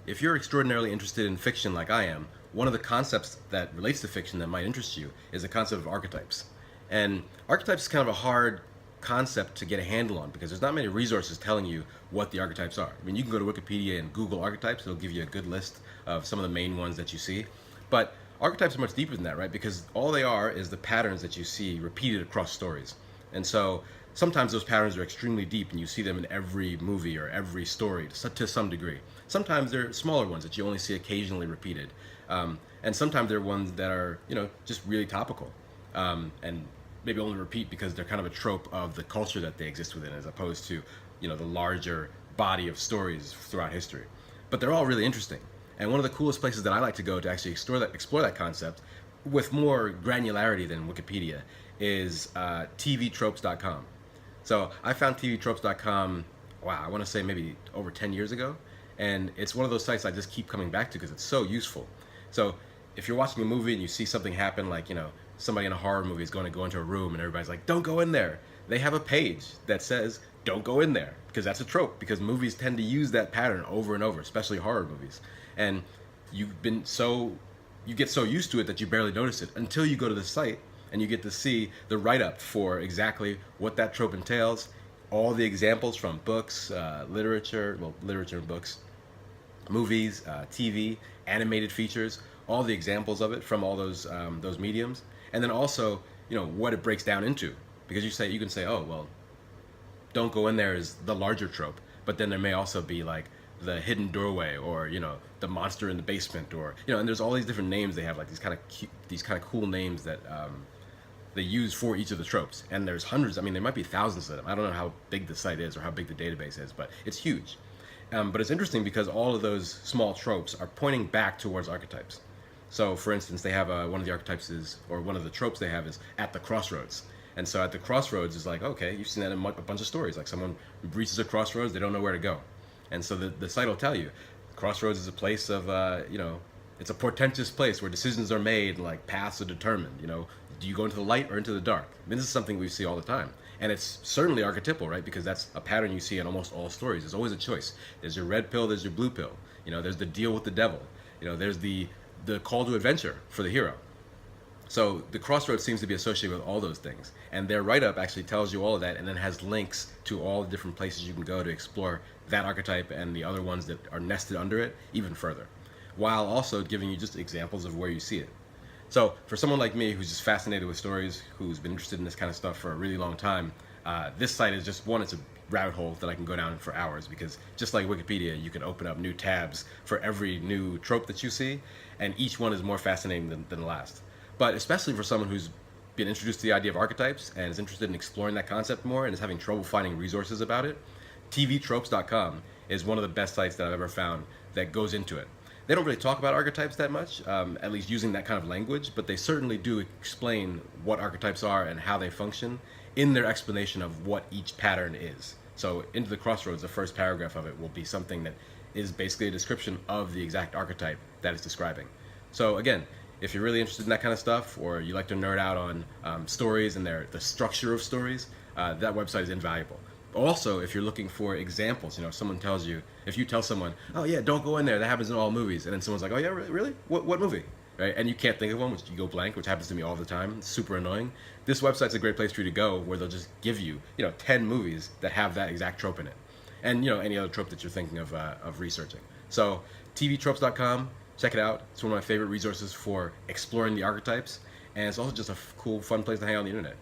if you're extraordinarily interested in fiction like I am, one of the concepts that relates to fiction that might interest you is the concept of archetypes. And archetypes is kind of a hard concept to get a handle on because there's not many resources telling you what the archetypes are. I mean, you can go to Wikipedia and Google archetypes, it'll give you a good list of some of the main ones that you see. But archetypes are much deeper than that, right? Because all they are is the patterns that you see repeated across stories. And so sometimes those patterns are extremely deep and you see them in every movie or every story to some degree. Sometimes they're smaller ones that you only see occasionally repeated. And sometimes they're ones that are, just really topical. And maybe only repeat because they're kind of a trope of the culture that they exist within as opposed to, the larger body of stories throughout history. But they're all really interesting. And one of the coolest places that I like to go to actually explore that concept with more granularity than Wikipedia is tvtropes.com. So I found tvtropes.com, wow, I want to say maybe over 10 years ago. And it's one of those sites I just keep coming back to because it's so useful. So if you're watching a movie and you see something happen, like, somebody in a horror movie is going to go into a room and everybody's like, don't go in there. They have a page that says, don't go in there, because that's a trope, because movies tend to use that pattern over and over, especially horror movies. And you get so used to it that you barely notice it until you go to the site and you get to see the write-up for exactly what that trope entails, all the examples from books, literature and books, movies, TV, animated features, all the examples of it from all those mediums, and then also what it breaks down into, because you can say, oh well, don't go in there is the larger trope, but then there may also be like the hidden doorway, or the monster in the basement, or and there's all these different names they have, like these kind of cool names that they use for each of the tropes. And there's hundreds, I mean there might be thousands of them. I don't know how big the site is or how big the database is, but it's huge. But it's interesting because all of those small tropes are pointing back towards archetypes. So for instance, they have one of the archetypes is, or one of the tropes they have is at the crossroads. And so at the crossroads is like, okay, you've seen that in a bunch of stories, like someone reaches a crossroads, they don't know where to go. And so the site will tell you, crossroads is a place of, it's a portentous place where decisions are made and like paths are determined. Do you go into the light or into the dark? I mean, this is something we see all the time. And it's certainly archetypal, right? Because that's a pattern you see in almost all stories. There's always a choice. There's your red pill, there's your blue pill. There's the deal with the devil. There's the call to adventure for the hero. So the crossroads seems to be associated with all those things. And their write-up actually tells you all of that and then has links to all the different places you can go to explore that archetype and the other ones that are nested under it even further, while also giving you just examples of where you see it. So for someone like me who's just fascinated with stories, who's been interested in this kind of stuff for a really long time, this site is just it's a rabbit hole that I can go down for hours, because just like Wikipedia, you can open up new tabs for every new trope that you see, and each one is more fascinating than the last. But especially for someone who's been introduced to the idea of archetypes and is interested in exploring that concept more and is having trouble finding resources about it, tvtropes.com is one of the best sites that I've ever found that goes into it. They don't really talk about archetypes that much, at least using that kind of language, but they certainly do explain what archetypes are and how they function in their explanation of what each pattern is. So Into the Crossroads, the first paragraph of it will be something that is basically a description of the exact archetype that it's describing. So again, if you're really interested in that kind of stuff, or you like to nerd out on stories and the structure of stories, that website is invaluable. Also, if you're looking for examples, someone tells you, if you tell someone, oh yeah, don't go in there, that happens in all movies, and then someone's like, oh yeah, really? What movie? Right? And you can't think of one, which you go blank, which happens to me all the time. It's super annoying. This website's a great place for you to go, where they'll just give you, 10 movies that have that exact trope in it, and any other trope that you're thinking of researching. So tvtropes.com, check it out. It's one of my favorite resources for exploring the archetypes, and it's also just a cool, fun place to hang out on the internet.